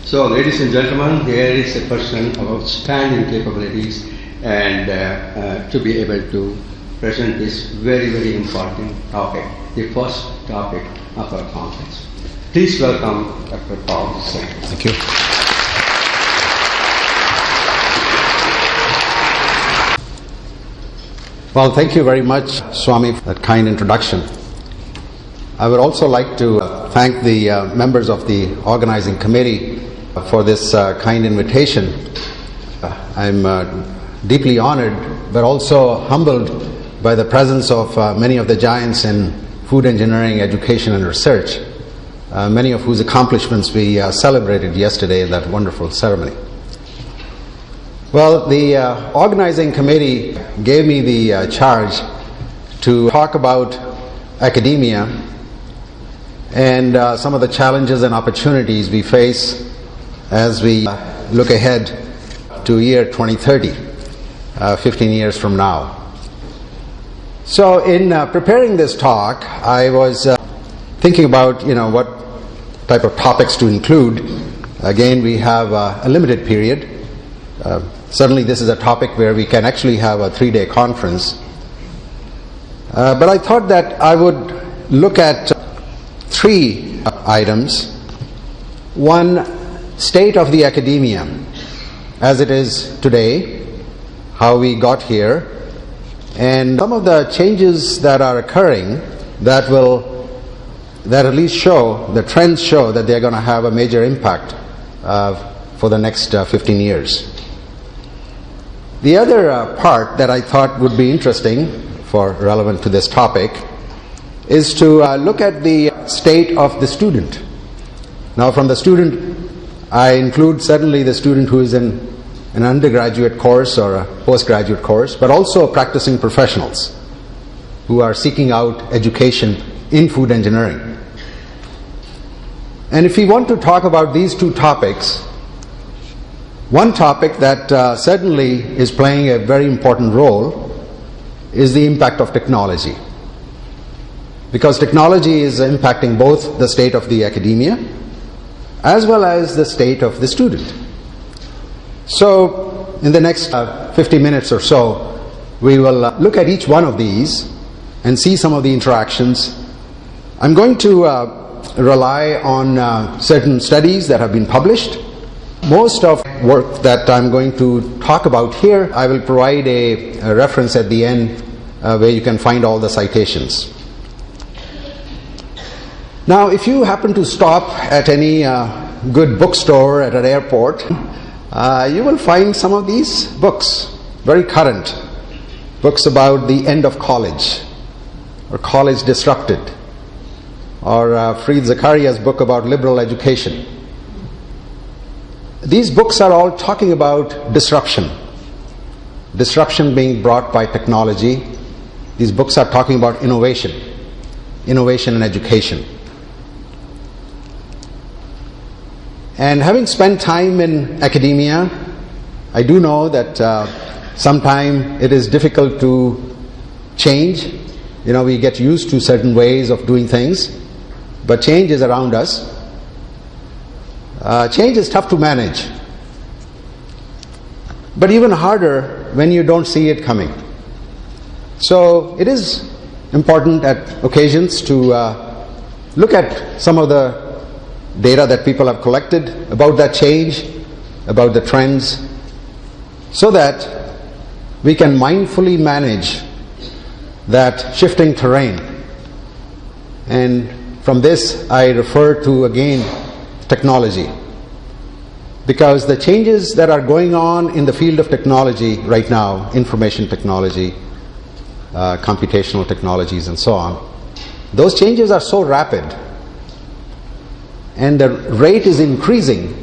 So, ladies and gentlemen, here is a person of outstanding capabilities and to be able to present this very, very important topic, the first topic of our conference. Please welcome Dr. Paul Singh. Thank you. Well, thank you very much, Swami, for that kind introduction. I would also like to thank the members of the organizing committee for this kind invitation. I'm deeply honored, but also humbled by the presence of many of the giants in food engineering, education, and research, many of whose accomplishments we celebrated yesterday in that wonderful ceremony. Well, the organizing committee gave me the charge to talk about academia and some of the challenges and opportunities we face as we look ahead to year 2030, 15 years from now. So in preparing this talk, I was thinking about, what type of topics to include. Again, we have a limited period. Certainly this is a topic where we can actually have a 3-day conference. But I thought that I would look at 3 items. One, state of the academia as it is today, how we got here, and some of the changes that are occurring that at least show, the trends show that they're going to have a major impact for the next 15 years. The other part that I thought would be interesting for relevant to this topic is to look at the state of the student. Now, from the student, I include certainly the student who is in an undergraduate course or a postgraduate course, but also practicing professionals who are seeking out education in food engineering. And if we want to talk about these 2 topics, one topic that certainly is playing a very important role is the impact of technology. Because technology is impacting both the state of the academia as well as the state of the student. So, in the next 50 minutes or so, we will look at each one of these and see some of the interactions. I'm going to rely on certain studies that have been published. Most of work that I'm going to talk about here, I will provide a reference at the end where you can find all the citations. Now, if you happen to stop at any good bookstore at an airport, you will find some of these books, very current, books about the end of college, or college disrupted, or Fareed Zakaria's book about liberal education. These books are all talking about disruption being brought by technology. These books are talking about innovation in education. And having spent time in academia, I do know that sometimes it is difficult to change. We get used to certain ways of doing things, but change is around us. Change is tough to manage, but even harder when you don't see it coming. So it is important at occasions to look at some of the data that people have collected about that change, about the trends, so that we can mindfully manage that shifting terrain. And from this I refer to, again, technology, because the changes that are going on in the field of technology right now, information technology, computational technologies and so on, those changes are so rapid and the rate is increasing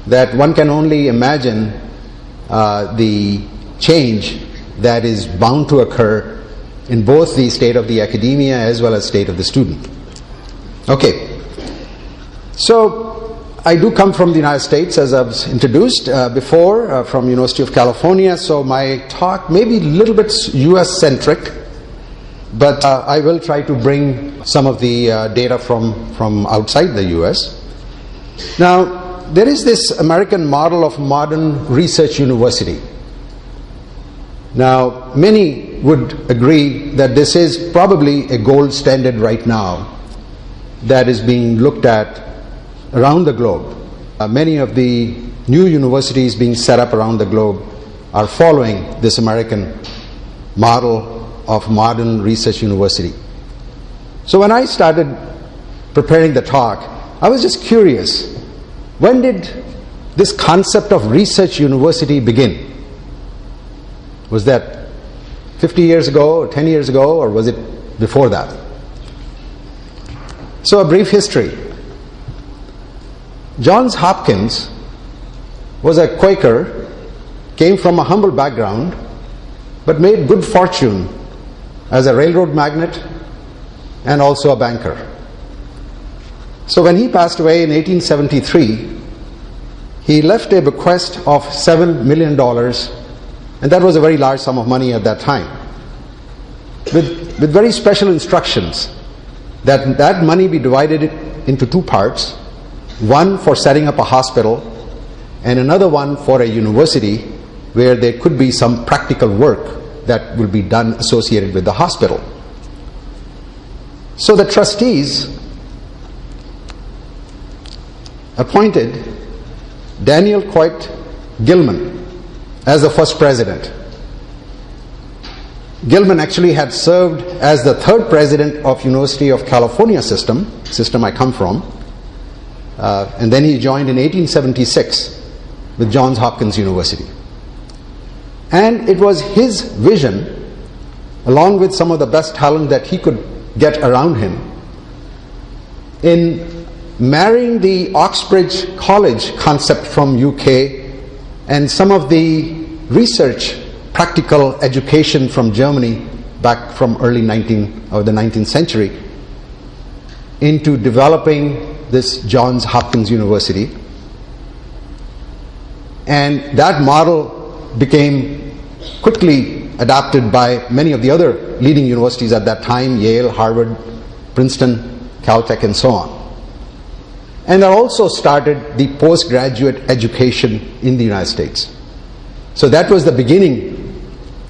that one can only imagine the change that is bound to occur in both the state of the academia as well as state of the student. Okay. So I do come from the United States, as I was introduced before, from University of California, so my talk may be a little bit US-centric, but I will try to bring some of the data from outside the US. Now, there is this American model of modern research university. Now, many would agree that this is probably a gold standard right now that is being looked at around the globe. Many of the new universities being set up around the globe are following this American model of modern research university. So when I started preparing the talk, I was just curious, when did this concept of research university begin? Was that 50 years ago, or 10 years ago, or was it before that? So a brief history. Johns Hopkins was a Quaker, came from a humble background, but made good fortune as a railroad magnate and also a banker. So when he passed away in 1873, he left a bequest of $7 million, and that was a very large sum of money at that time, with very special instructions that that money be divided into two parts, one for setting up a hospital and another one for a university where there could be some practical work that will be done associated with the hospital. So the trustees appointed Daniel Coit Gilman as the first president. Gilman actually had served as the third president of University of California system I come from, and then he joined in 1876 with Johns Hopkins University. And it was his vision, along with some of the best talent that he could get around him, in marrying the Oxbridge College concept from UK and some of the research practical education from Germany back from the 19th century into developing this Johns Hopkins University. And that model became quickly adopted by many of the other leading universities at that time, Yale, Harvard, Princeton, Caltech, and so on. And that also started the postgraduate education in the United States. So that was the beginning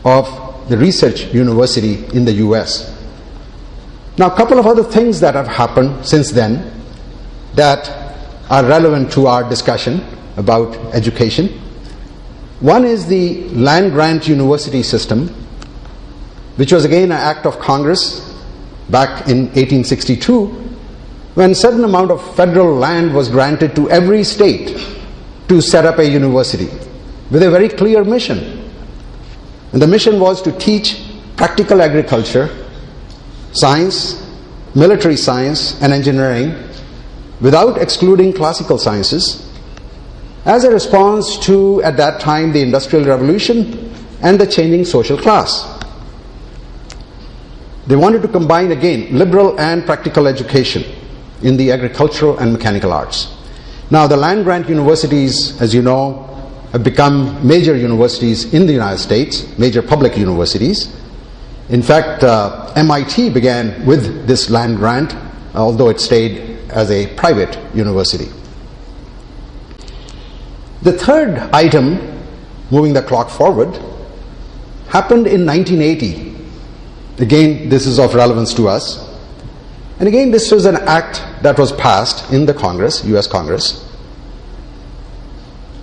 of the research university in the US. Now, a couple of other things that have happened since then that are relevant to our discussion about education. One is the land grant university system, which was again an act of Congress back in 1862, when a certain amount of federal land was granted to every state to set up a university with a very clear mission. And the mission was to teach practical agriculture, science, military science, and engineering without excluding classical sciences, as a response to, at that time, the Industrial Revolution and the changing social class. They wanted to combine again liberal and practical education in the agricultural and mechanical arts. Now, the land grant universities, as you know, have become major universities in the United States, major public universities. In fact, MIT began with this land grant, although it stayed as a private university. The third item, moving the clock forward, happened in 1980. Again, this is of relevance to us. And again, this was an act that was passed in the Congress, US Congress.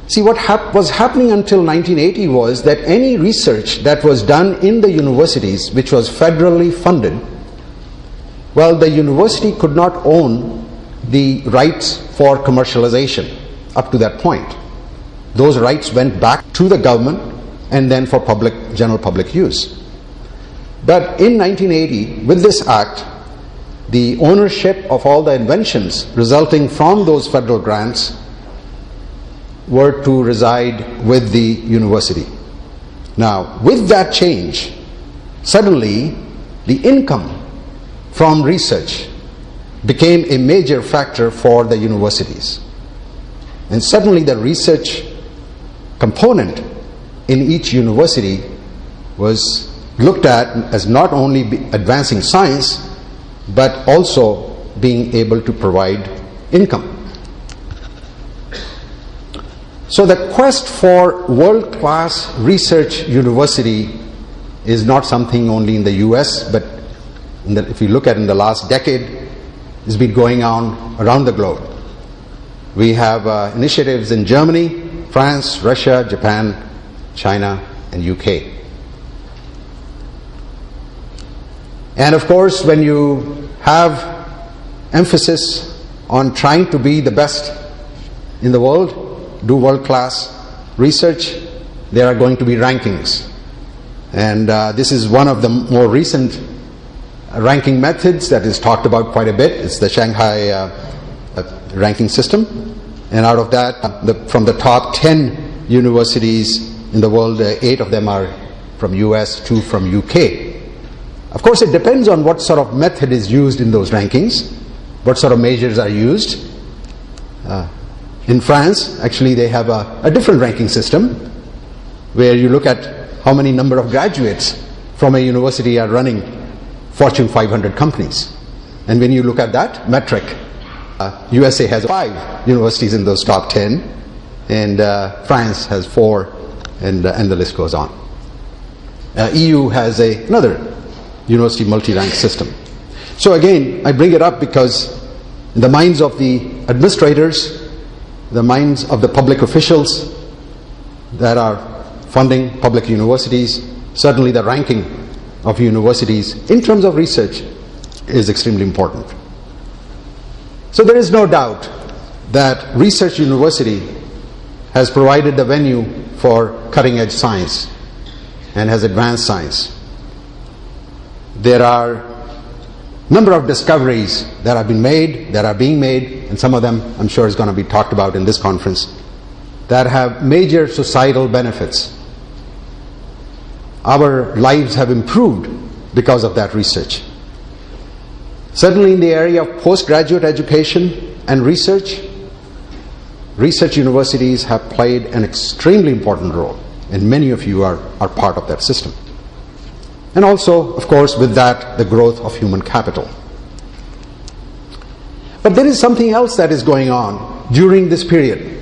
See, what was happening until 1980 was that any research that was done in the universities, which was federally funded, well, the university could not own the rights for commercialization up to that point. Those rights went back to the government and then for general public use. But in 1980, with this act, the ownership of all the inventions resulting from those federal grants were to reside with the university. Now, with that change, suddenly the income from research became a major factor for the universities. And suddenly the research component in each university was looked at as not only advancing science, but also being able to provide income. So the quest for world-class research university is not something only in the US, but if you look at in the last decade, it's been going on around the globe. We have initiatives in Germany, France, Russia, Japan, China, and UK. And of course, when you have emphasis on trying to be the best in the world, do world-class research, there are going to be rankings. And this is one of the more recent ranking methods that is talked about quite a bit. It's the Shanghai ranking system. And out of that, from the top 10 universities in the world, 8 of them are from US, 2 from UK. Of course, it depends on what sort of method is used in those rankings, what sort of measures are used. In France, actually, they have a different ranking system where you look at how many number of graduates from a university are running Fortune 500 companies. And when you look at that metric, USA has 5 universities in those top 10, and France has 4, and the list goes on. EU has another university multi-rank system. So again, I bring it up because in the minds of the administrators, the minds of the public officials that are funding public universities, certainly the ranking of universities in terms of research is extremely important. So there is no doubt that research university has provided the venue for cutting-edge science and has advanced science. There are number of discoveries that have been made, that are being made, and some of them I'm sure is going to be talked about in this conference, that have major societal benefits. Our lives have improved because of that research. Certainly in the area of postgraduate education and research universities have played an extremely important role, and many of you are part of that system. And also, of course, with that, the growth of human capital. But there is something else that is going on during this period.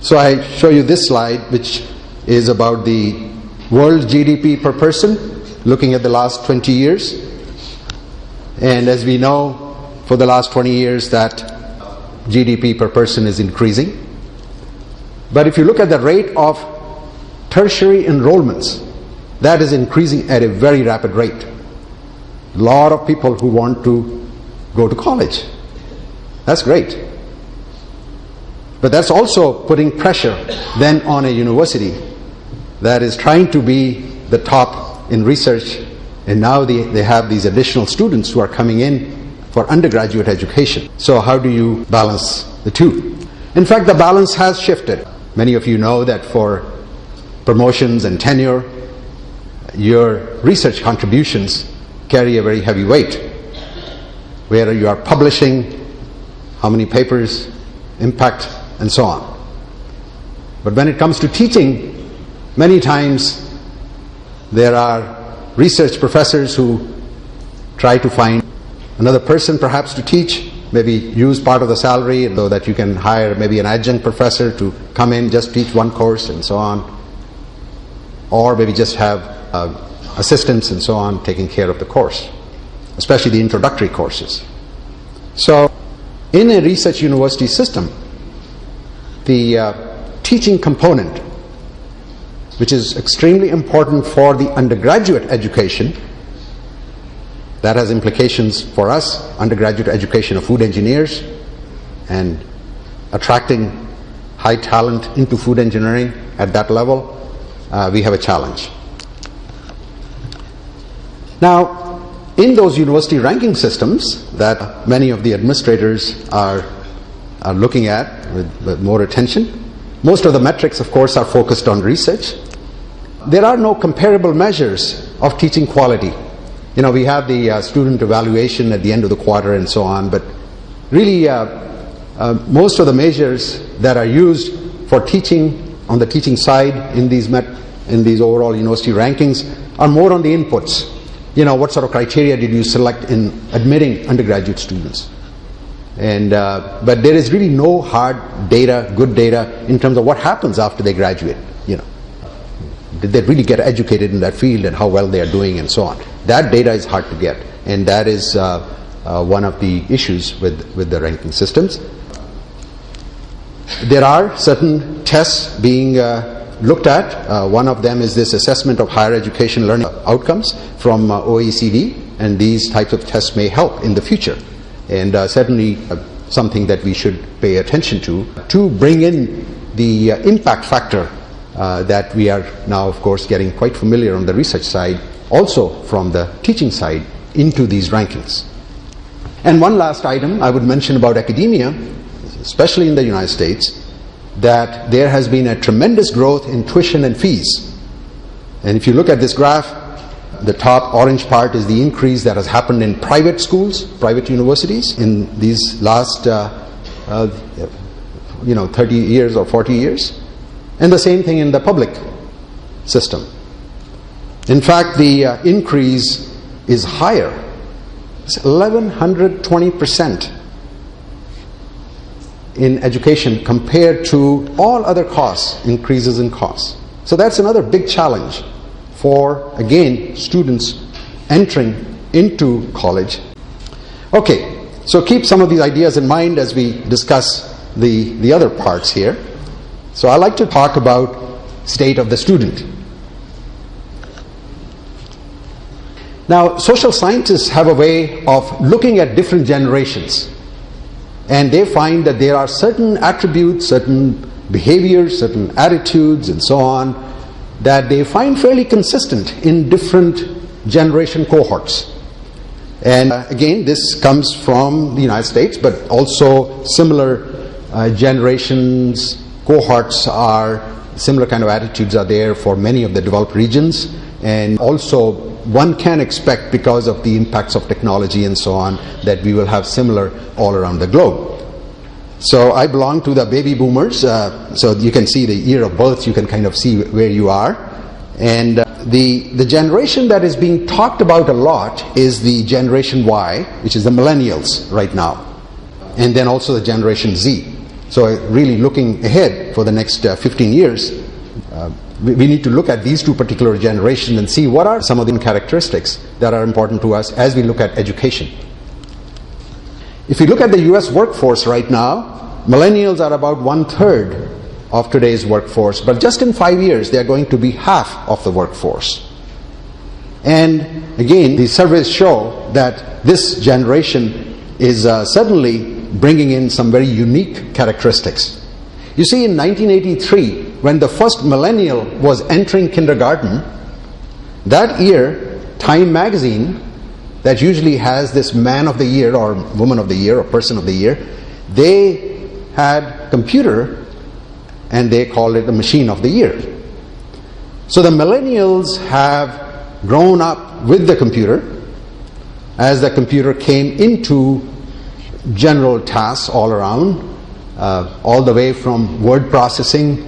So I show you this slide, which is about the world GDP per person, looking at the last 20 years. And as we know, for the last 20 years, that GDP per person is increasing. But if you look at the rate of tertiary enrollments, that is increasing at a very rapid rate. A lot of people who want to go to college. That's great. But that's also putting pressure then on a university that is trying to be the top in research, and now they have these additional students who are coming in for undergraduate education. So how do you balance the two? In fact, the balance has shifted. Many of you know that for promotions and tenure, your research contributions carry a very heavy weight. Where you are publishing, how many papers, impact, and so on. But when it comes to teaching, many times there are research professors who try to find another person perhaps to teach, maybe use part of the salary so that you can hire maybe an adjunct professor to come in, just teach one course and so on. Or maybe just have assistants and so on taking care of the course, especially the introductory courses. So in a research university system, the teaching component, which is extremely important for the undergraduate education, that has implications for us, undergraduate education of food engineers, and attracting high talent into food engineering at that level, we have a challenge. Now, in those university ranking systems that many of the administrators are looking at with more attention, most of the metrics, of course, are focused on research. There are no comparable measures of teaching quality. You know, we have the student evaluation at the end of the quarter and so on, but really most of the measures that are used for teaching on the teaching side in these overall university rankings are more on the inputs. You know, what sort of criteria did you select in admitting undergraduate students? But there is really no hard data, good data, in terms of what happens after they graduate. Did they really get educated in that field and how well they are doing and so on. That data is hard to get, and that is one of the issues with the ranking systems. There are certain tests being looked at. One of them is this assessment of higher education learning outcomes from OECD, and these types of tests may help in the future, and certainly something that we should pay attention to bring in the impact factor that we are now, of course, getting quite familiar on the research side, also from the teaching side, into these rankings. And one last item I would mention about academia, especially in the United States, that there has been a tremendous growth in tuition and fees. And if you look at this graph, the top orange part is the increase that has happened in private schools, private universities, in these last 30 years or 40 years. And the same thing in the public system. In fact, the increase is higher. It's 1,120% in education compared to all other costs, increases in costs. So that's another big challenge for, again, students entering into college. Okay, so keep some of these ideas in mind as we discuss the other parts here. So I like to talk about state of the student. Now, social scientists have a way of looking at different generations, and they find that there are certain attributes, certain behaviors, certain attitudes, and so on, that they find fairly consistent in different generation cohorts. And again, this comes from the United States, but also similar generations, cohorts are, similar kind of attitudes are there for many of the developed regions, and also one can expect, because of the impacts of technology and so on, that we will have similar all around the globe. So I belong to the baby boomers, so you can see the year of birth, you can kind of see where you are. And the generation that is being talked about a lot is the Generation Y, which is the millennials right now, and then also the Generation Z. So really looking ahead for the next 15 years, we need to look at these two particular generations and see what are some of the characteristics that are important to us as we look at education. If you look at the US workforce right now, millennials are about 1/3 of today's workforce, but just in 5 years they are going to be half of the workforce. And again, the surveys show that this generation is suddenly bringing in some very unique characteristics. You see, in 1983, when the first millennial was entering kindergarten, that year, Time magazine, that usually has this man of the year or woman of the year or person of the year, they had computer and they called it the machine of the year. So the millennials have grown up with the computer as the computer came into general tasks all around, all the way from word processing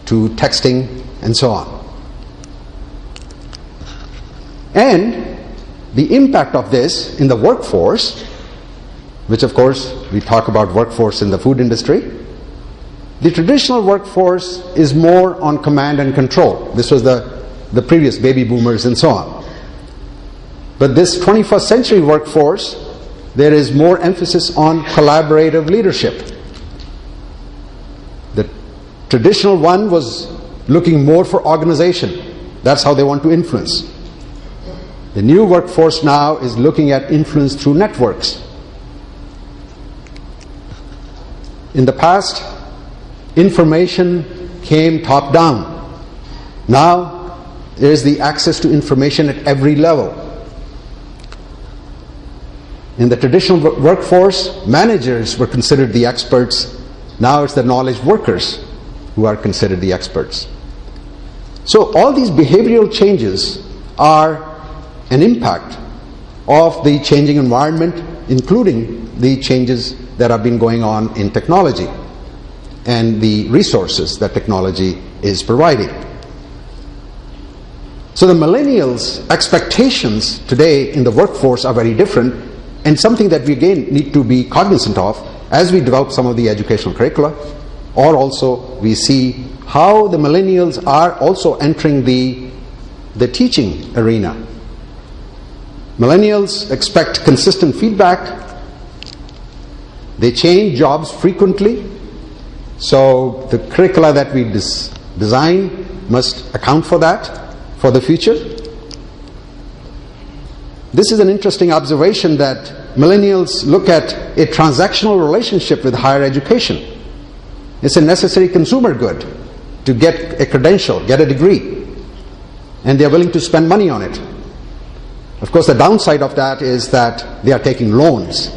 to texting and so on. And the impact of this in the workforce, which of course we talk about workforce in the food industry, the traditional workforce is more on command and control. This was the previous baby boomers and so on. But this 21st century workforce, there is more emphasis on collaborative leadership. The traditional one was looking more for organization. That's how they want to influence. The new workforce now is looking at influence through networks. In the past, information came top down. Now, there is the access to information at every level. In the traditional workforce, managers were considered the experts. Now it's the knowledge workers who are considered the experts. So all these behavioral changes are an impact of the changing environment, including the changes that have been going on in technology and the resources that technology is providing. So the millennials' expectations today in the workforce are very different and something that we again need to be cognizant of as we develop some of the educational curricula, or also we see how the millennials are also entering the teaching arena. Millennials expect consistent feedback. They change jobs frequently. So the curricula that we design must account for that for the future. This is an interesting observation that millennials look at a transactional relationship with higher education. It's a necessary consumer good to get a credential, get a degree, and they're willing to spend money on it. Of course, the downside of that is that they are taking loans.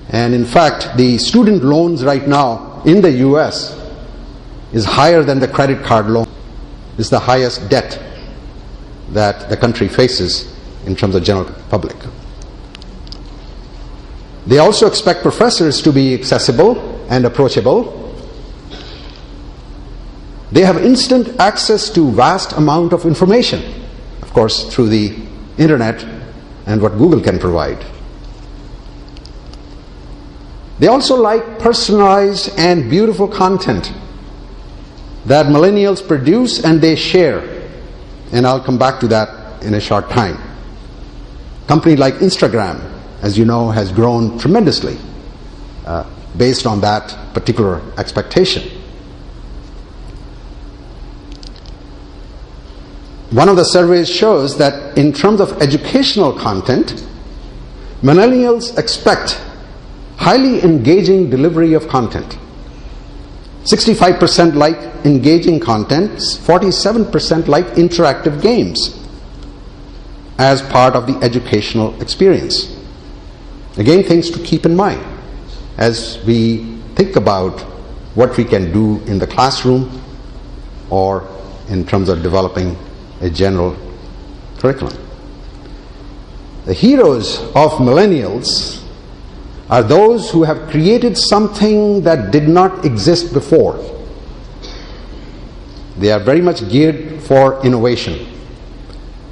And in fact, the student loans right now in the US is higher than the credit card loan. It's the highest debt that the country faces in terms of general public. They also expect professors to be accessible and approachable. They have instant access to vast amount of information, of course, through the internet and what Google can provide. They also like personalized and beautiful content that millennials produce and they share. And I'll come back to that in a short time. Company like Instagram, as you know, has grown tremendously based on that particular expectation. One of the surveys shows that in terms of educational content, millennials expect highly engaging delivery of content. 65% like engaging content, 47% like interactive games as part of the educational experience. Again, things to keep in mind as we think about what we can do in the classroom or in terms of developing a general curriculum. The heroes of millennials are those who have created something that did not exist before. They are very much geared for innovation.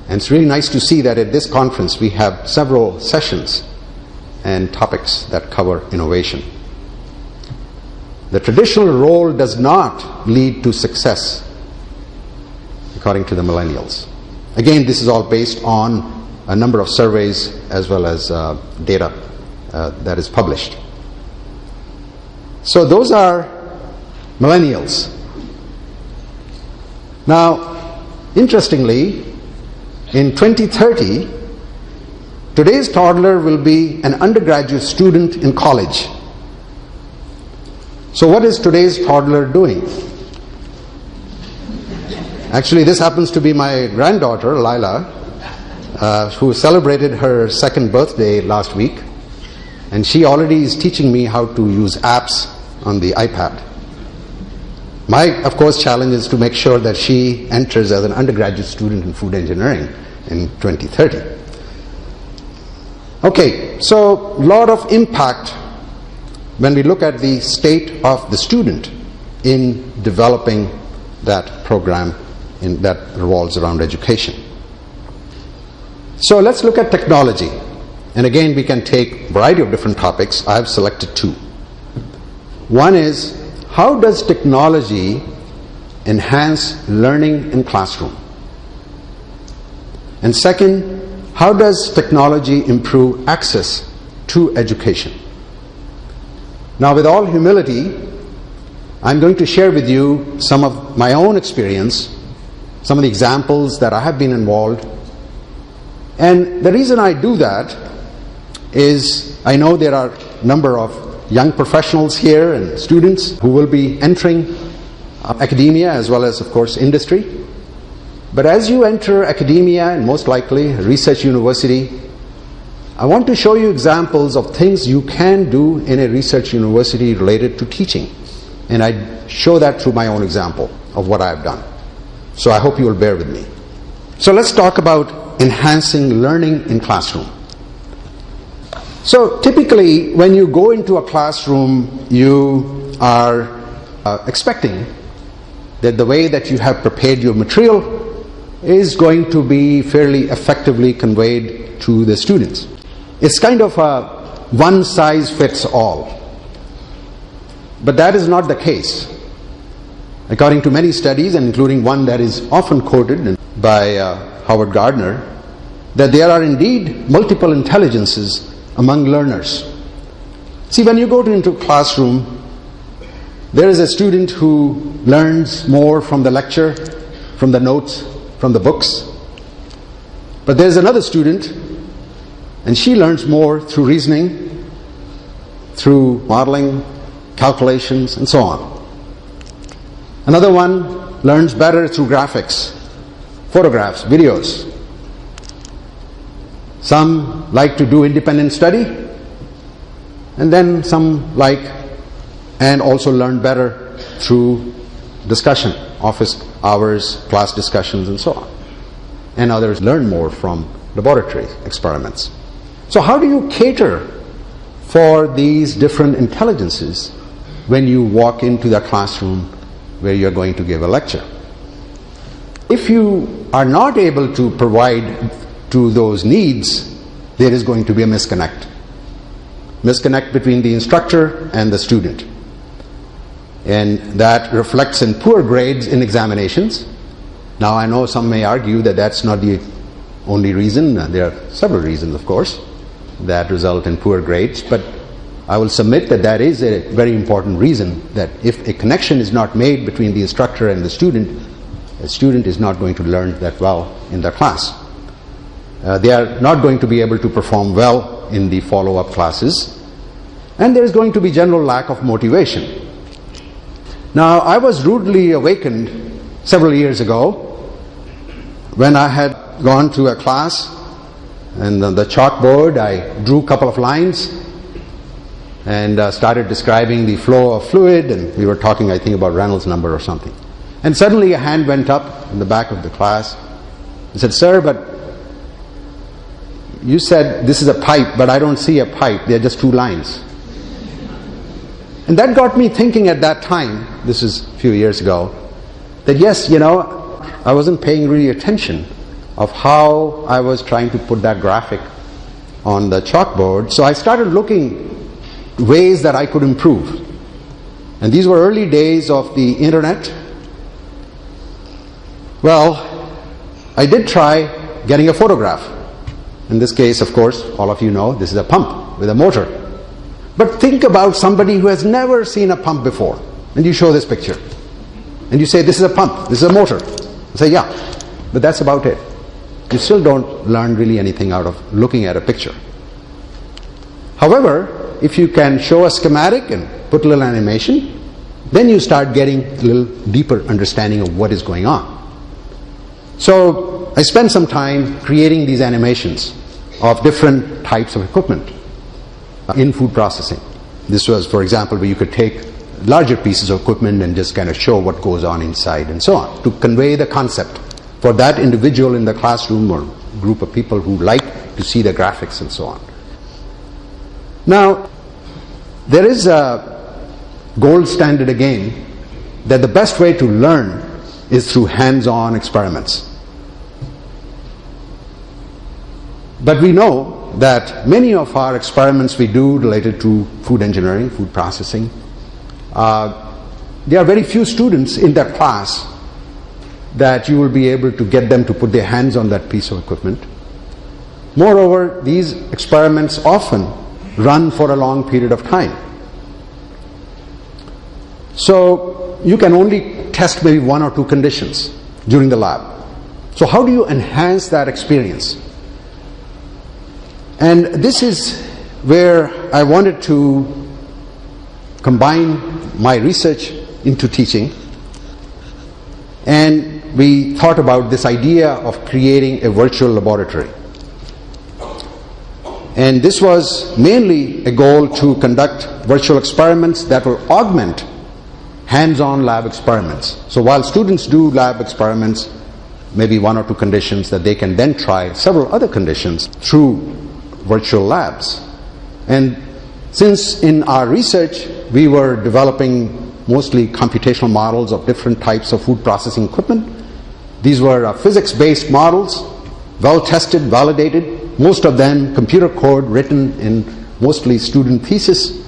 And it's really nice to see that at this conference we have several sessions and topics that cover innovation. The traditional role does not lead to success, according to the millennials. Again, this is all based on a number of surveys as well as data that is published. So those are millennials. Now, interestingly, in 2030, today's toddler will be an undergraduate student in college. So what is today's toddler doing? Actually, this happens to be my granddaughter, Lila, who celebrated her second birthday last week. And she already is teaching me how to use apps on the iPad. My, of course, challenge is to make sure that she enters as an undergraduate student in food engineering in 2030. Okay, so a lot of impact when we look at the state of the student in developing that program that revolves around education. So let's look at technology. And again, we can take a variety of different topics. I have selected two. One is, how does technology enhance learning in classroom? And second, how does technology improve access to education? Now, with all humility, I'm going to share with you some of my own experience, some of the examples that I have been involved. And the reason I do that is I know there are a number of young professionals here and students who will be entering academia as well as, of course, industry. But as you enter academia, and most likely a research university, I want to show you examples of things you can do in a research university related to teaching. And I show that through my own example of what I have done. So I hope you will bear with me. So let's talk about enhancing learning in classroom. So typically, when you go into a classroom, you are expecting that the way that you have prepared your material is going to be fairly effectively conveyed to the students. It's kind of a one size fits all. But that is not the case. According to many studies, and including one that is often quoted by Howard Gardner, that there are indeed multiple intelligences among learners. See, when you go into a classroom, there is a student who learns more from the lecture, from the notes, from the books. But there's another student, and she learns more through reasoning, through modeling, calculations, and so on. Another one learns better through graphics, photographs, videos. Some like to do independent study, and then some like and also learn better through discussion, office hours, class discussions, and so on. And others learn more from laboratory experiments. So how do you cater for these different intelligences when you walk into the classroom where you're going to give a lecture? If you are not able to provide to those needs, there is going to be a misconnect between the instructor and the student. And that reflects in poor grades in examinations. Now, I know some may argue that that's not the only reason. There are several reasons, of course, that result in poor grades, but I will submit that that is a very important reason, that if a connection is not made between the instructor and the student is not going to learn that well in the class. They are not going to be able to perform well in the follow-up classes, and there is going to be general lack of motivation. Now, I was rudely awakened several years ago when I had gone to a class, and on the chalkboard I drew a couple of lines and started describing the flow of fluid, and we were talking, I think, about Reynolds number or something. And suddenly a hand went up in the back of the class and said, "Sir, but you said this is a pipe, but I don't see a pipe. They're just two lines." And that got me thinking at that time, this is a few years ago, that yes, I wasn't paying really attention of how I was trying to put that graphic on the chalkboard. So I started looking ways that I could improve. And these were early days of the internet. Well, I did try getting a photograph. In this case, of course, all of you know, this is a pump with a motor. But think about somebody who has never seen a pump before, and you show this picture. And you say, this is a pump, this is a motor. You say, yeah, but that's about it. You still don't learn really anything out of looking at a picture. However, if you can show a schematic and put a little animation, then you start getting a little deeper understanding of what is going on. So I spent some time creating these animations of different types of equipment in food processing. This was, for example, where you could take larger pieces of equipment and just kind of show what goes on inside and so on, to convey the concept for that individual in the classroom or group of people who like to see the graphics and so on. Now, there is a gold standard again that the best way to learn is through hands-on experiments. But we know that many of our experiments we do related to food engineering, food processing, there are very few students in that class that you will be able to get them to put their hands on that piece of equipment. Moreover, these experiments often run for a long period of time. So you can only test maybe one or two conditions during the lab. So how do you enhance that experience? And this is where I wanted to combine my research into teaching. And we thought about this idea of creating a virtual laboratory. And this was mainly a goal to conduct virtual experiments that will augment hands-on lab experiments. So while students do lab experiments, maybe one or two conditions, that they can then try several other conditions through virtual labs. And since in our research we were developing mostly computational models of different types of food processing equipment, these were physics-based models, well tested, validated, most of them computer code written in mostly student thesis,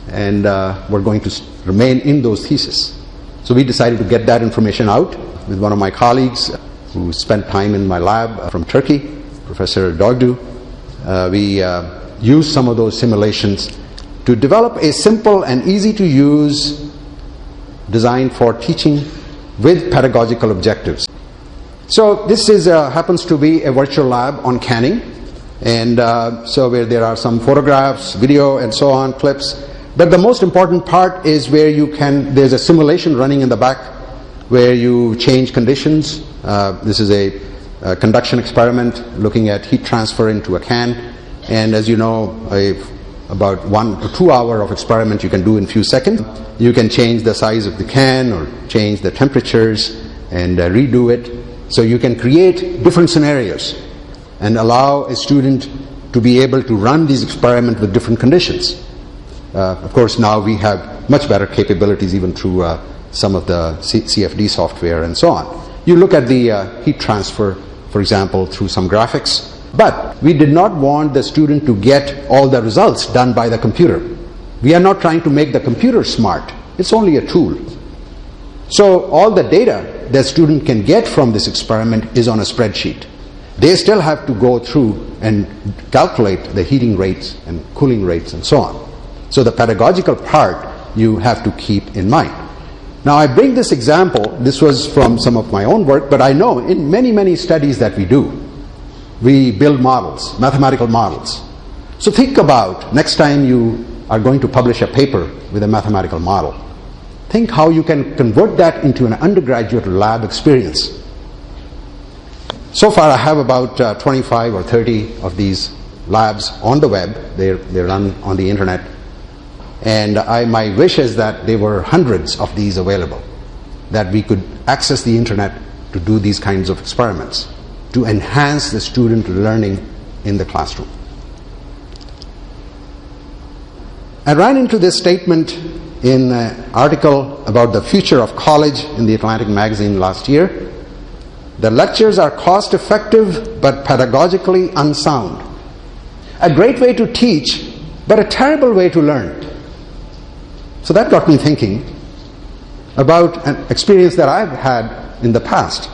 and were going to remain in those theses. So we decided to get that information out with one of my colleagues who spent time in my lab from Turkey, Professor Dogdu. We used some of those simulations to develop a simple and easy to use design for teaching with pedagogical objectives. So this is happens to be a virtual lab on canning, and so where there are some photographs, video and so on, clips. But the most important part is where there's a simulation running in the back where you change conditions. This is a conduction experiment looking at heat transfer into a can, and as you know, about 1 or 2 hours of experiment you can do in few seconds. You can change the size of the can or change the temperatures and redo it. So you can create different scenarios and allow a student to be able to run these experiments with different conditions. Of course, now we have much better capabilities even through some of the CFD software and so on. You look at the heat transfer, for example, through some graphics. But we did not want the student to get all the results done by the computer. We are not trying to make the computer smart. It's only a tool. So all the data the student can get from this experiment is on a spreadsheet. They still have to go through and calculate the heating rates and cooling rates and so on. So the pedagogical part you have to keep in mind. Now I bring this example, this was from some of my own work, but I know in many studies that we do, we build models, mathematical models. So think about next time you are going to publish a paper with a mathematical model. Think how you can convert that into an undergraduate lab experience. So far I have about 25 or 30 of these labs on the web. They run on the internet. And my wish is that there were hundreds of these available, that we could access the internet to do these kinds of experiments, to enhance the student learning in the classroom. I ran into this statement in an article about the future of college in the Atlantic magazine last year. The lectures are cost effective but pedagogically unsound. A great way to teach, but a terrible way to learn. So that got me thinking about an experience that I've had in the past.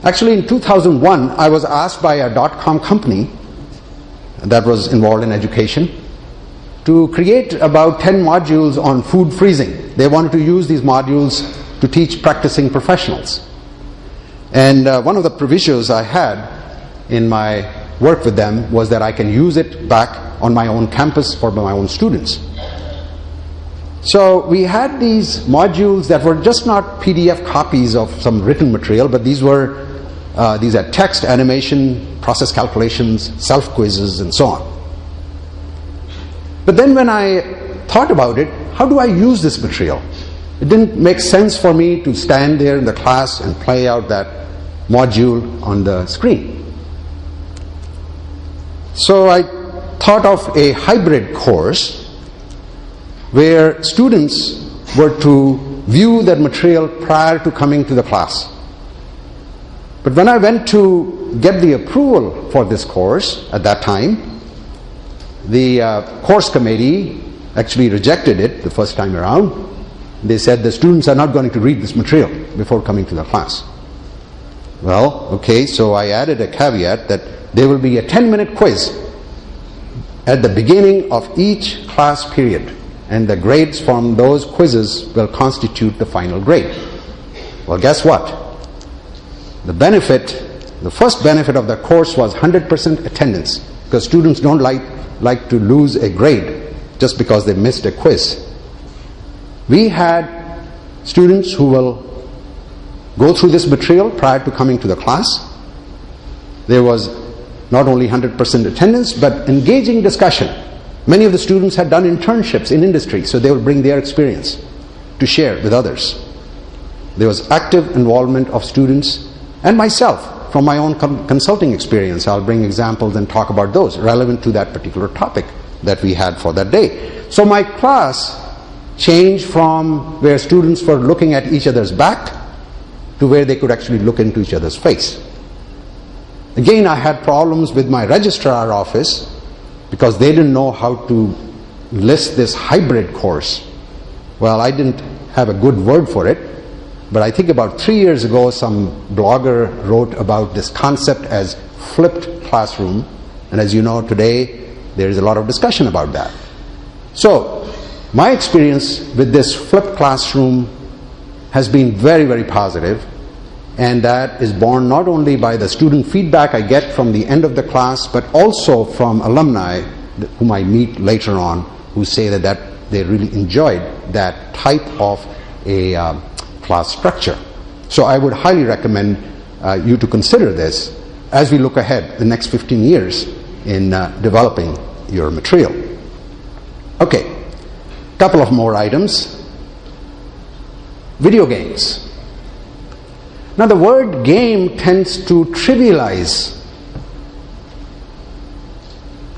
Actually, in 2001, I was asked by a .com company that was involved in education to create about 10 modules on food freezing. They wanted to use these modules to teach practicing professionals. And one of the provisos I had in my work with them was that I can use it back on my own campus for my own students. So we had these modules that were just not PDF copies of some written material, but these are text, animation, process calculations, self-quizzes, and so on. But then when I thought about it, how do I use this material? It didn't make sense for me to stand there in the class and play out that module on the screen. So I thought of a hybrid course where students were to view that material prior to coming to the class. But when I went to get the approval for this course at that time, the course committee actually rejected it the first time around. They said the students are not going to read this material before coming to the class. Well, okay, so I added a caveat that there will be a 10-minute quiz at the beginning of each class period, and the grades from those quizzes will constitute the final grade. Well, guess what? The first benefit of the course was 100% attendance, because students don't like to lose a grade just because they missed a quiz. We had students who will go through this material prior to coming to the class. There was not only 100% attendance, but engaging discussion. Many of the students had done internships in industry, so they would bring their experience to share with others. There was active involvement of students and myself from my own consulting experience. I'll bring examples and talk about those relevant to that particular topic that we had for that day. So my class changed from where students were looking at each other's back to where they could actually look into each other's face. Again, I had problems with my registrar office because they didn't know how to list this hybrid course. Well, I didn't have a good word for it, but I think about 3 years ago some blogger wrote about this concept as flipped classroom, and as you know, today there is a lot of discussion about that. So my experience with this flipped classroom has been very, very positive, and that is borne not only by the student feedback I get from the end of the class, but also from alumni whom I meet later on who say that they really enjoyed that type of a class structure. So I would highly recommend you to consider this as we look ahead the next 15 years in developing your material. Okay, couple of more items. Video games. Now the word game tends to trivialize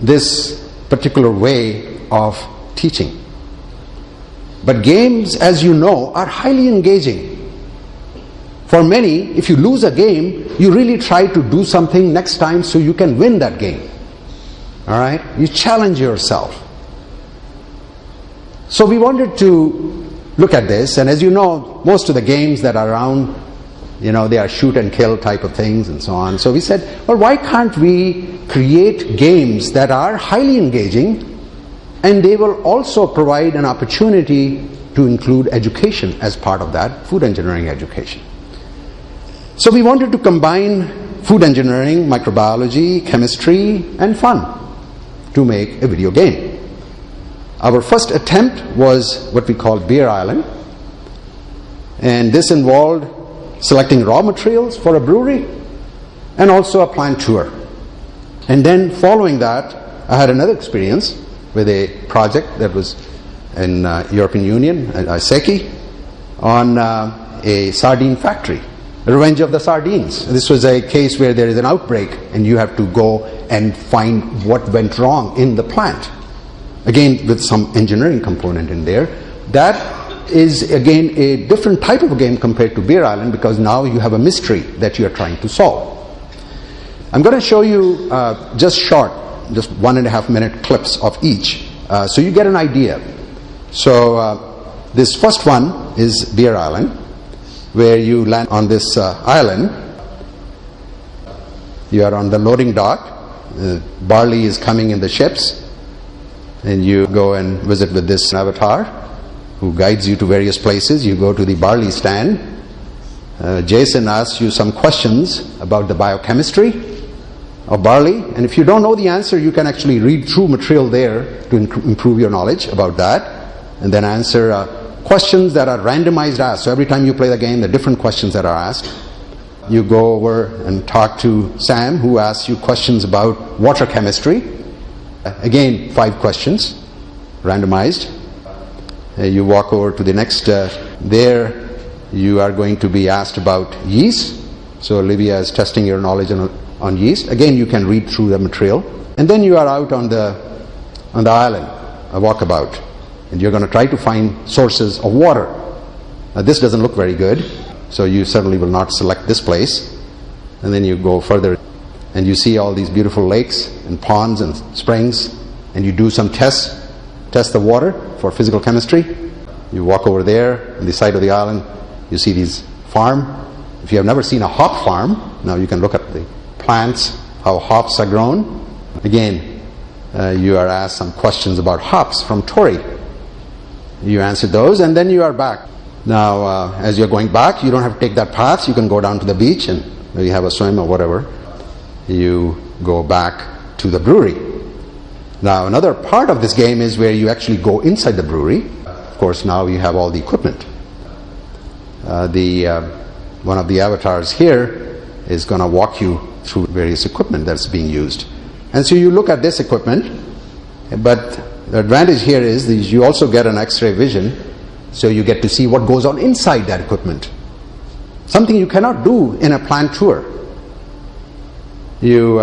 this particular way of teaching. But games, as you know, are highly engaging. For many, if you lose a game, you really try to do something next time so you can win that game. All right? You challenge yourself. So we wanted to look at this, and as you know, most of the games that are around, they are shoot and kill type of things and so on. So we said, well, why can't we create games that are highly engaging, and they will also provide an opportunity to include education as part of that, food engineering education. So we wanted to combine food engineering, microbiology, chemistry, and fun to make a video game. Our first attempt was what we call Beer Island, and this involved selecting raw materials for a brewery and also a plant tour. And then following that, I had another experience with a project that was in European Union, ICEF12, on a sardine factory, Revenge of the Sardines. This was a case where there is an outbreak and you have to go and find what went wrong in the plant. Again, with some engineering component in there. That is, again, a different type of a game compared to Beer Island, because now you have a mystery that you are trying to solve. I'm going to show you just 1.5 minute clips of each, so you get an idea. So this first one is Beer Island, where you land on this island. You are on the loading dock. Barley is coming in the ships, and you go and visit with this avatar who guides you to various places. You go to the barley stand. Jason asks you some questions about the biochemistry of barley, and if you don't know the answer, you can actually read through material there to improve your knowledge about that, and then answer questions that are randomized asked. So every time you play the game, there are different questions that are asked. You go over and talk to Sam, who asks you questions about water chemistry. Again, 5 questions, randomized. You walk over to the next, there you are going to be asked about yeast. So Olivia is testing your knowledge on yeast. Again, you can read through the material. And then you are out on the island, a walkabout. And you're going to try to find sources of water. Now this doesn't look very good, so you certainly will not select this place. And then you go further, and you see all these beautiful lakes and ponds and springs, and you do some tests, test the water for physical chemistry. You walk over there on the side of the island, you see these farm. If you have never seen a hop farm, now you can look at the plants, how hops are grown. Again, you are asked some questions about hops from Tori. You answer those, and then you are back. Now, as you're going back, you don't have to take that path. You can go down to the beach and maybe have a swim or whatever. You go back to the brewery. Now, another part of this game is where you actually go inside the brewery. Of course, now you have all the equipment. One of the avatars here is going to walk you through various equipment that's being used. And so you look at this equipment, but the advantage here is that you also get an X-ray vision, so you get to see what goes on inside that equipment. Something you cannot do in a plant tour. You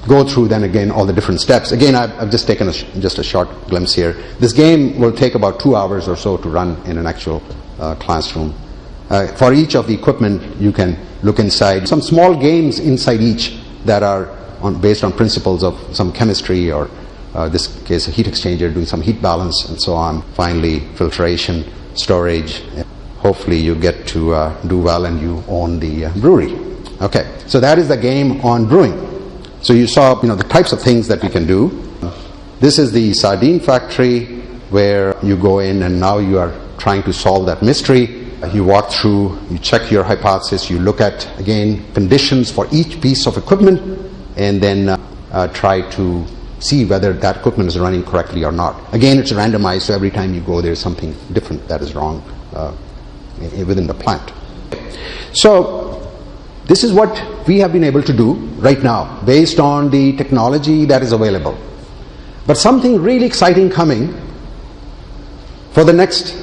go through then again all the different steps. Again, I've just taken just a short glimpse here. This game will take about 2 hours or so to run in an actual classroom. For each of the equipment, you can look inside. Some small games inside each that are based on principles of some chemistry, or this case a heat exchanger doing some heat balance and so on. Finally, filtration, storage. Hopefully you get to do well and you own the brewery. Okay, so that is the game on brewing. So you saw the types of things that we can do. This is the sardine factory where you go in and now you are trying to solve that mystery. You walk through, you check your hypothesis, you look at, again, conditions for each piece of equipment, and then try to see whether that equipment is running correctly or not. Again, it's randomized, so every time you go, there's something different that is wrong within the plant. So this is what we have been able to do right now, based on the technology that is available. But something really exciting coming for the next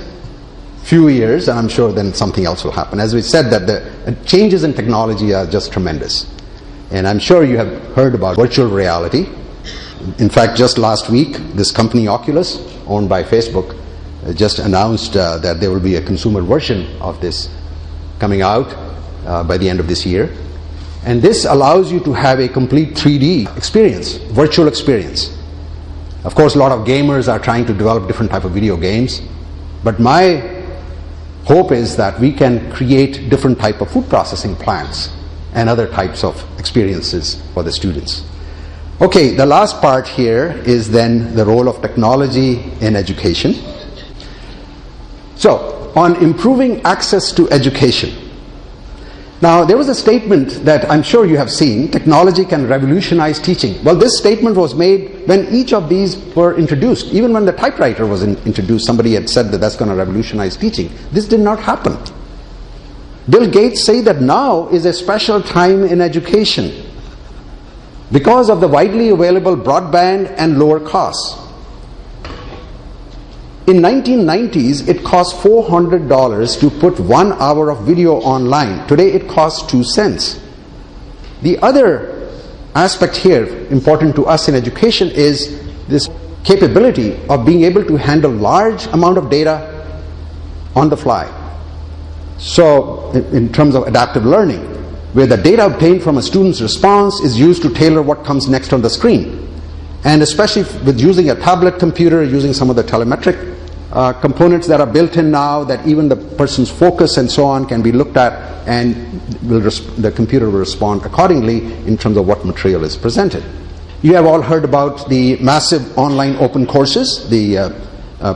few years, and I'm sure then something else will happen. As we said, that the changes in technology are just tremendous. And I'm sure you have heard about virtual reality. In fact, just last week, this company Oculus, owned by Facebook, just announced that there will be a consumer version of this coming out by the end of this year. And this allows you to have a complete 3D experience, virtual experience. Of course, a lot of gamers are trying to develop different type of video games, but my hope is that we can create different type of food processing plants and other types of experiences for the students. Okay, the last part here is then the role of technology in education. So, on improving access to education. Now, there was a statement that I'm sure you have seen, technology can revolutionize teaching. Well, this statement was made when each of these were introduced. Even when the typewriter was introduced, somebody had said that that's going to revolutionize teaching. This did not happen. Bill Gates said that now is a special time in education because of the widely available broadband and lower costs. In 1990s, it cost $400 to put 1 hour of video online. Today, it costs 2 cents. The other aspect here, important to us in education, is this capability of being able to handle large amount of data on the fly. So, in terms of adaptive learning, where the data obtained from a student's response is used to tailor what comes next on the screen. And especially with using a tablet computer, using some of the telemetric components that are built in now, that even the person's focus and so on can be looked at, and the computer will respond accordingly in terms of what material is presented. You have all heard about the massive online open courses, the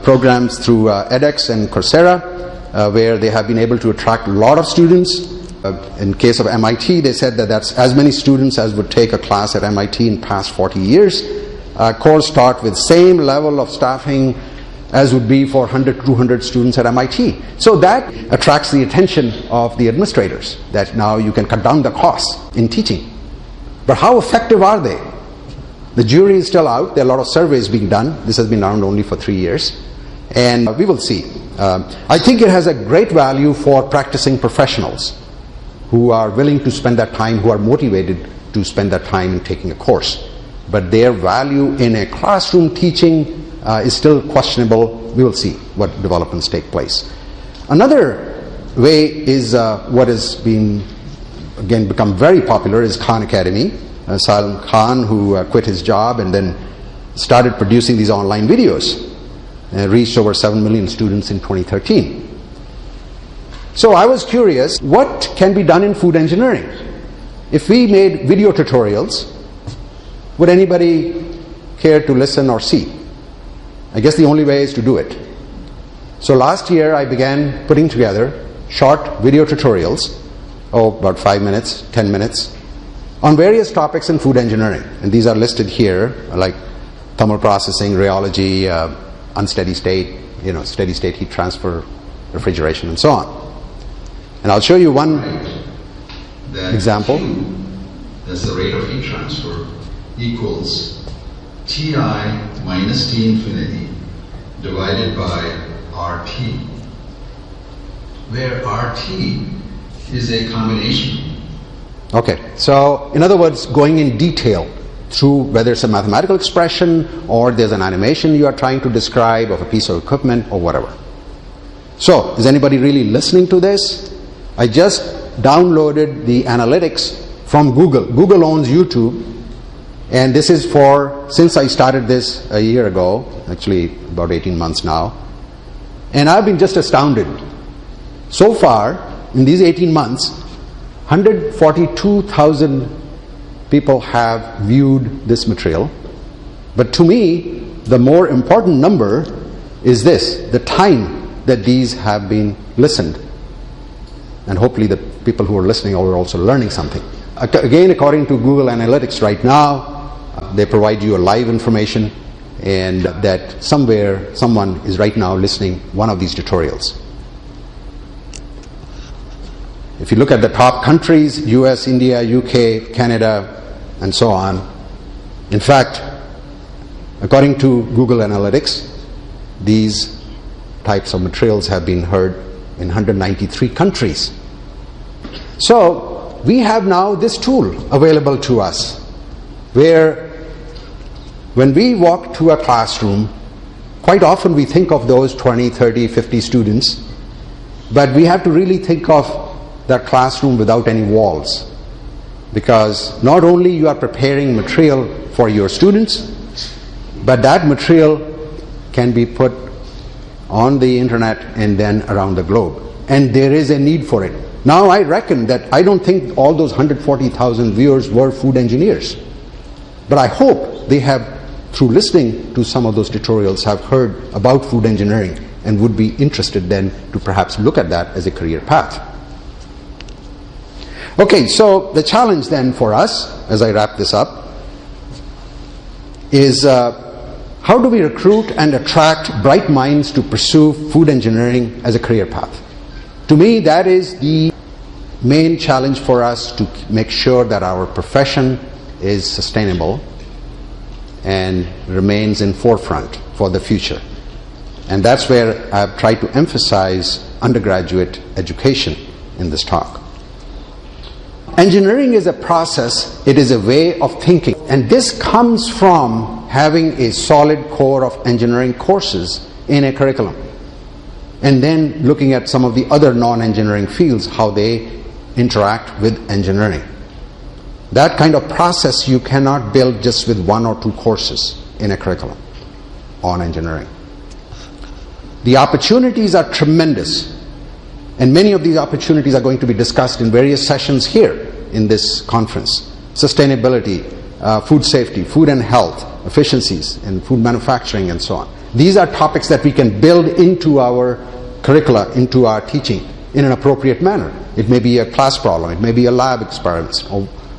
programs through edX and Coursera, where they have been able to attract a lot of students. In case of MIT, they said that that's as many students as would take a class at MIT in past 40 years. Course taught with same level of staffing as would be for 100 to 200 students at MIT. So that attracts the attention of the administrators, that now you can cut down the costs in teaching. But how effective are they? The jury is still out. There are a lot of surveys being done. This has been around only for 3 years. And we will see. I think it has a great value for practicing professionals who are willing to spend that time, who are motivated to spend that time in taking a course. But their value in a classroom teaching is still questionable. We will see what developments take place. Another way is what has been, again, become very popular is Khan Academy. Salman Khan, who quit his job and then started producing these online videos, reached over 7 million students in 2013. So I was curious, what can be done in food engineering? If we made video tutorials, would anybody care to listen or see? I guess the only way is to do it. So last year I began putting together short video tutorials, about 5 minutes, 10 minutes, on various topics in food engineering. And these are listed here, like thermal processing, rheology, unsteady state, steady state heat transfer, refrigeration, and so on. And I'll show you one example. Q, that's the rate of heat transfer, equals Ti minus T infinity divided by RT, where RT is a combination. Okay, so in other words, going in detail through whether it's a mathematical expression or there's an animation you are trying to describe of a piece of equipment or whatever. So, is anybody really listening to this? I just downloaded the analytics from Google. Google owns YouTube, and this is since I started this a year ago, actually about 18 months now, and I've been just astounded. So far, in these 18 months, 142,000 people have viewed this material. But to me, the more important number is this, the time that these have been listened. And hopefully the people who are listening are also learning something. Again, according to Google Analytics right now, they provide you a live information, and that someone is right now listening one of these tutorials. If you look at the top countries, US, India, UK, Canada, and so on, in fact, according to Google Analytics, these types of materials have been heard in 193 countries. So we have now this tool available to us, where when we walk to a classroom, quite often we think of those 20, 30, 50 students, but we have to really think of that classroom without any walls, because not only you are preparing material for your students, but that material can be put on the internet and then around the globe, and there is a need for it. Now I reckon that I don't think all those 140,000 viewers were food engineers, but I hope they have, through listening to some of those tutorials, have heard about food engineering and would be interested then to perhaps look at that as a career path. Okay, so the challenge then for us, as I wrap this up, is how do we recruit and attract bright minds to pursue food engineering as a career path? To me, that is the main challenge for us, to make sure that our profession is sustainable and remains in forefront for the future. And that's where I've tried to emphasize undergraduate education in this talk. Engineering is a process, it is a way of thinking, and this comes from having a solid core of engineering courses in a curriculum, and then looking at some of the other non-engineering fields, how they interact with engineering. That kind of process you cannot build just with 1 or 2 courses in a curriculum on engineering. The opportunities are tremendous, and many of these opportunities are going to be discussed in various sessions here in this conference. Sustainability, food safety, food and health, efficiencies in food manufacturing, and so on. These are topics that we can build into our curricula, into our teaching in an appropriate manner. It may be a class problem, it may be a lab experiment,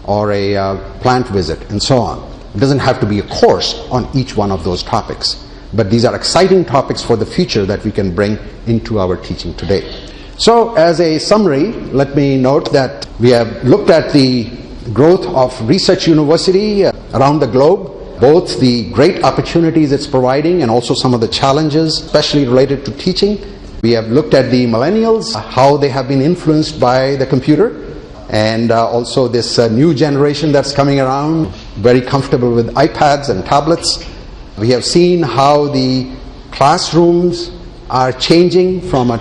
or a plant visit, and so on. It doesn't have to be a course on each one of those topics, but these are exciting topics for the future that we can bring into our teaching today. So as a summary, let me note that we have looked at the growth of research university around the globe, both the great opportunities it's providing and also some of the challenges, especially related to teaching. We have looked at the millennials, how they have been influenced by the computer, and also this new generation that's coming around, very comfortable with iPads and tablets. We have seen how the classrooms are changing from a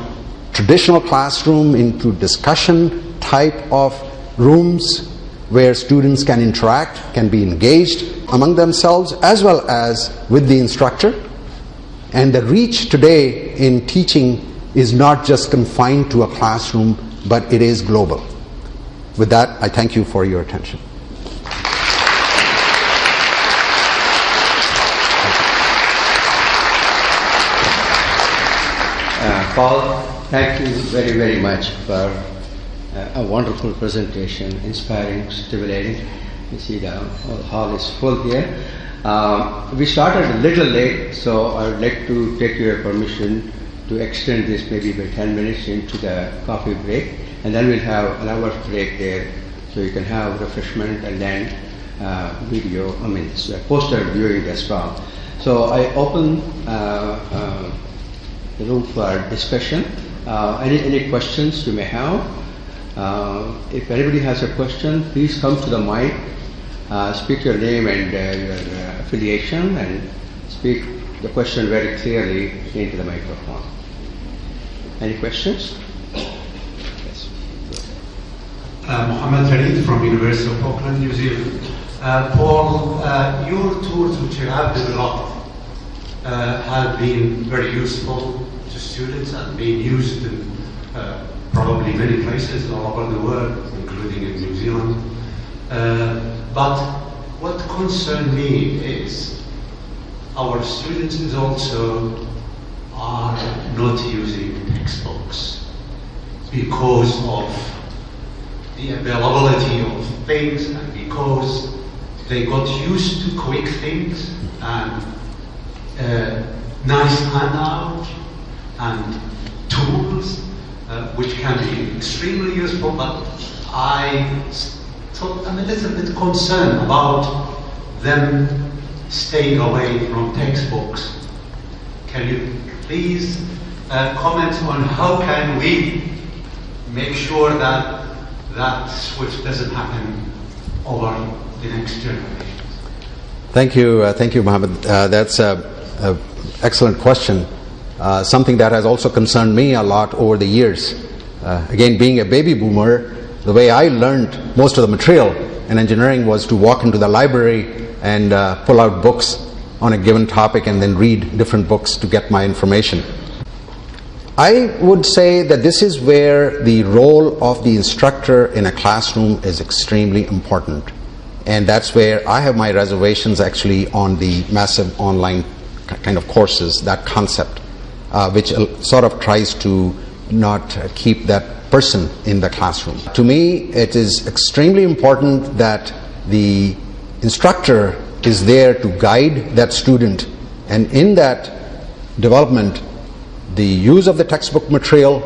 traditional classroom into discussion type of rooms where students can interact, can be engaged among themselves as well as with the instructor. And the reach today in teaching is not just confined to a classroom, but it is global. With that, I thank you for your attention. Paul, thank you very, very much for a wonderful presentation, inspiring, stimulating. You see the hall is full here. We started a little late, so I would like to take your permission to extend this maybe by 10 minutes into the coffee break, and then we'll have an hour break there, so you can have refreshment and then poster viewing as well. So I open the room for discussion. Any questions you may have? If anybody has a question, please come to the mic, speak your name and your affiliation, and speak the question very clearly into the microphone. Any questions? Yes. Mohammed Farid from University of Auckland, New Zealand. Paul, your tools which you have developed have been very useful to students and being used in probably many places all over the world, including in New Zealand. But what concerns me is our students is also are not using textbooks because of the availability of things and because they got used to quick things and nice handout and tools which can be extremely useful, but I'm a little bit concerned about them staying away from textbooks. Can you please comment on how can we make sure that that switch doesn't happen over the next generation? Thank you, Mohammed. That's an excellent question. Something that has also concerned me a lot over the years. Again, being a baby boomer, the way I learned most of the material in engineering was to walk into the library and pull out books on a given topic and then read different books to get my information. I would say that this is where the role of the instructor in a classroom is extremely important. And that's where I have my reservations actually on the massive online kind of courses, that concept, which sort of tries to not keep that person in the classroom. To me, it is extremely important that the instructor is there to guide that student, and in that development, the use of the textbook material,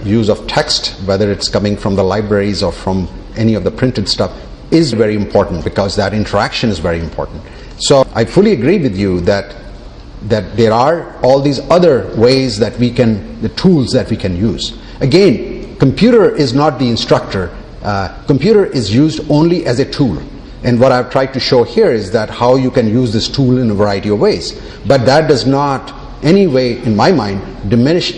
use of text, whether it's coming from the libraries or from any of the printed stuff, is very important because that interaction is very important. So I fully agree with you that there are all these other ways that we can, the tools that we can use. Again, computer is not the instructor. Computer is used only as a tool. And what I've tried to show here is that how you can use this tool in a variety of ways. But that does not any way, in my mind, diminish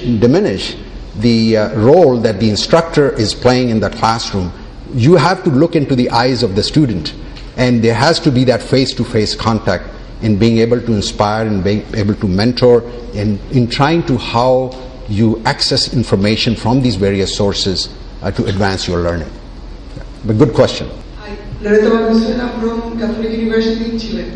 the role that the instructor is playing in the classroom. You have to look into the eyes of the student, and there has to be that face-to-face contact in being able to inspire and being able to mentor, and in trying to how you access information from these various sources to advance your learning. But good question. Hi, Loreto Valenzuela from Catholic University in Chile.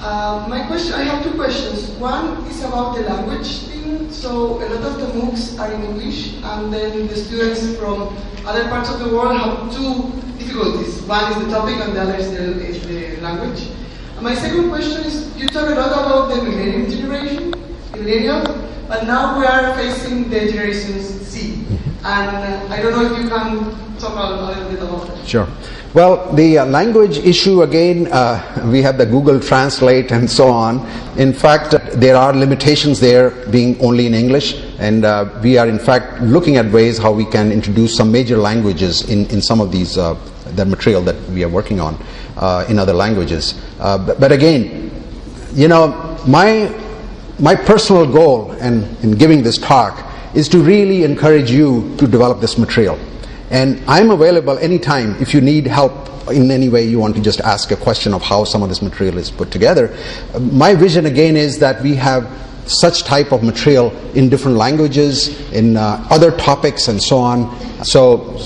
I have two questions. One is about the language thing. So a lot of the MOOCs are in English, and then the students from other parts of the world have two difficulties. One is the topic, and the other is the language. And my second question is, you talk a lot about the millennium generation, the millennials, but now we are facing the Generation Z. And I don't know if you can talk a little bit about that. Sure. Well, the language issue, again, we have the Google Translate and so on. In fact, there are limitations there being only in English, and we are in fact looking at ways how we can introduce some major languages in some of these, the material that we are working on in other languages. But again, you know, my personal goal in giving this talk is to really encourage you to develop this material. And I'm available anytime if you need help in any way you want to just ask a question of how some of this material is put together. My vision again is that we have such type of material in different languages, in other topics and so on. So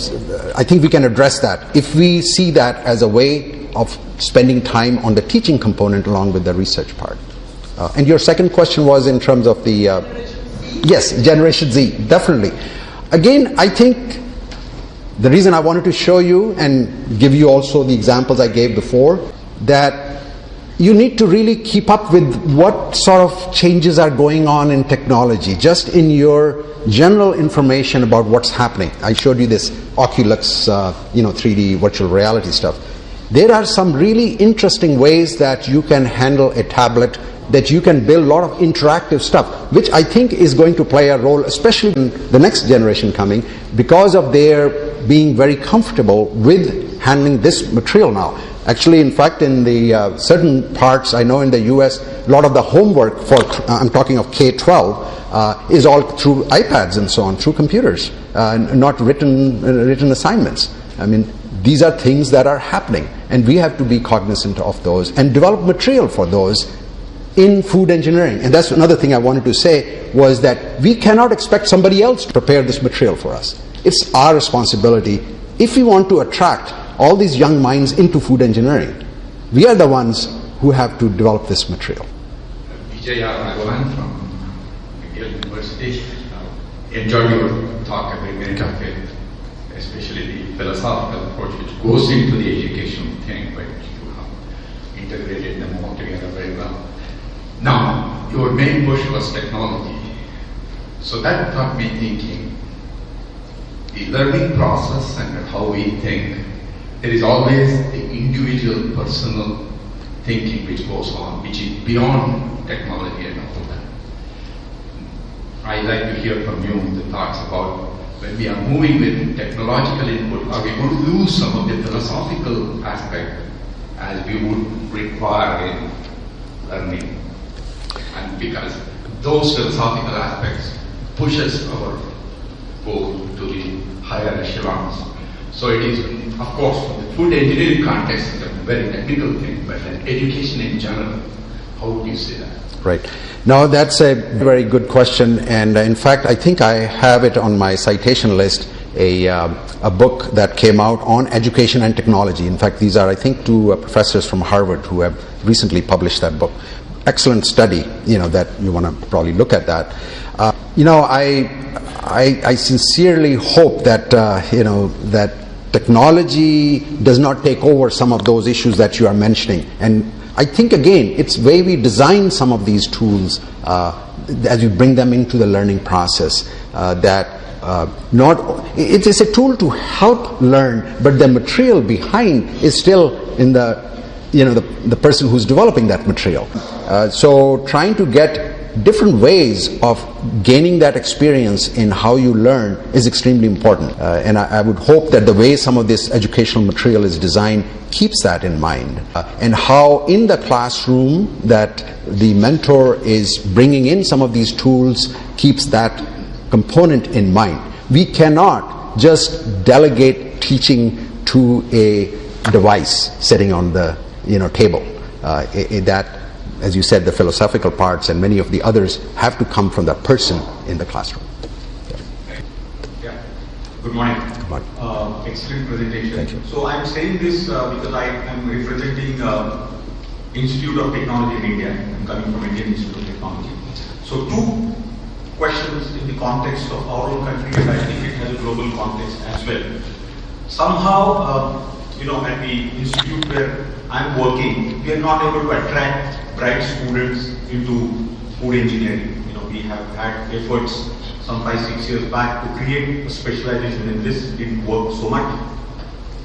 I think we can address that if we see that as a way of spending time on the teaching component along with the research part. And your second question was in terms of the... yes, Generation Z, definitely. Again, I think the reason I wanted to show you and give you also the examples I gave before, that you need to really keep up with what sort of changes are going on in technology, just in your general information about what's happening. I showed you this Oculus, 3D virtual reality stuff. There are some really interesting ways that you can handle a tablet, that you can build a lot of interactive stuff, which I think is going to play a role, especially in the next generation coming, because of their being very comfortable with handling this material now. Actually, in fact, in the certain parts, I know in the US, a lot of the homework for, I'm talking of K-12, is all through iPads and so on, through computers, not written assignments. I mean, these are things that are happening, and we have to be cognizant of those and develop material for those in food engineering. And that's another thing I wanted to say, was that we cannot expect somebody else to prepare this material for us. It's our responsibility. If we want to attract all these young minds into food engineering, we are the ones who have to develop this material. Vijay Raghavan from McGill University. Enjoyed your talk every minute of it, especially the philosophical approach which goes into the educational thing, but you have integrated them all together very well. Now, your main push was technology. So that got me thinking, the learning process and how we think, there is always the individual personal thinking which goes on, which is beyond technology and all that. I'd like to hear from you the thoughts about when we are moving with technological input, are we going to lose some of the philosophical aspect as we would require in learning? And because those philosophical aspects pushes our goal to the higher echelons. So it is, of course, the food engineering context is a very technical thing, but in education in general, how would you say that? Right. Now, that's a very good question, and in fact, I think I have it on my citation list, a book that came out on education and technology. In fact, these are, I think, two professors from Harvard who have recently published that book. Excellent study, that you want to probably look at that. I sincerely hope that, that technology does not take over some of those issues that you are mentioning. And I think, again, it's way we design some of these tools as we bring them into the learning process, it is a tool to help learn, but the material behind is still in the person who's developing that material. So trying to get different ways of gaining that experience in how you learn is extremely important. And I would hope that the way some of this educational material is designed keeps that in mind. And how in the classroom that the mentor is bringing in some of these tools keeps that component in mind. We cannot just delegate teaching to a device sitting on the table. That, as you said, the philosophical parts and many of the others have to come from the person in the classroom. Yeah. Good morning. Good morning. Excellent presentation. Thank you. So I'm saying this because I am representing Institute of Technology in India. I'm coming from Indian Institute of Technology. So two questions in the context of our own country, and I think it has a global context as well. Somehow, at the institute where I'm working, we are not able to attract bright students into food engineering. We have had efforts some 5-6 years back to create a specialization in this. It didn't work so much.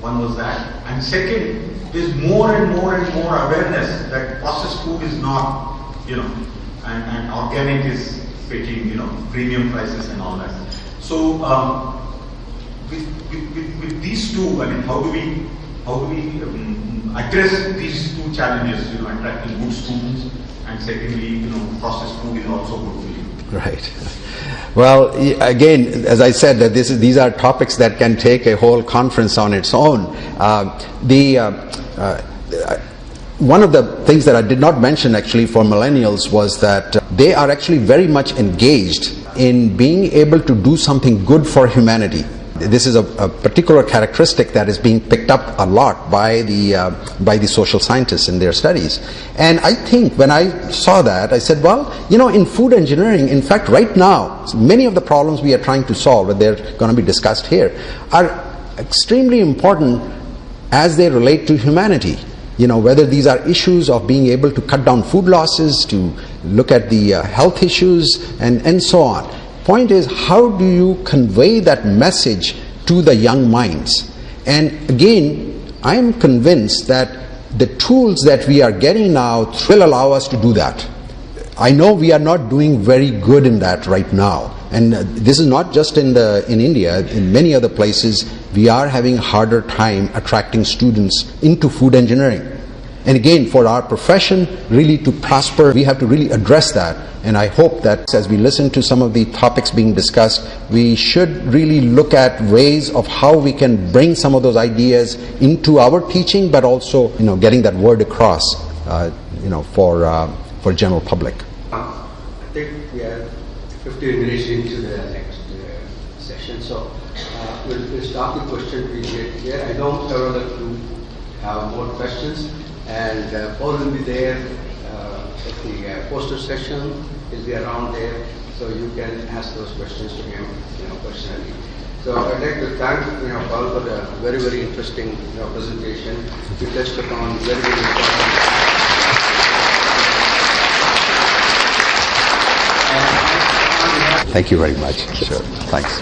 One was that. And second, there's more and more awareness that processed food is not, and organic is fetching, premium prices and all that. So, with these two, how do we address these two challenges, attracting good students, and secondly, processed food is also good for you? Right. Well, again, as I said, that these are topics that can take a whole conference on its own. One of the things that I did not mention actually for millennials was that they are actually very much engaged in being able to do something good for humanity. This is a particular characteristic that is being picked up a lot by the social scientists in their studies. And I think when I saw that, I said, well, in food engineering, in fact, right now, many of the problems we are trying to solve, and they're going to be discussed here, are extremely important as they relate to humanity. Whether these are issues of being able to cut down food losses, to look at the health issues, and so on. Point is, how do you convey that message to the young minds? And again, I am convinced that the tools that we are getting now will allow us to do that. I know we are not doing very good in that right now. And this is not just in India, in many other places, we are having a harder time attracting students into food engineering. And again, for our profession really to prosper, we have to really address that. And I hope that as we listen to some of the topics being discussed, we should really look at ways of how we can bring some of those ideas into our teaching, but also, getting that word across, for general public. I think we are 15 minutes into the next session, so we'll start the question period here. I don't ever like to have more questions, and Paul will be there at the poster session. He'll be around there, so you can ask those questions to him, personally. So I'd like to thank Paul for the very, very interesting presentation. You touched upon very, very important. Thank you very much. Sure. Thanks.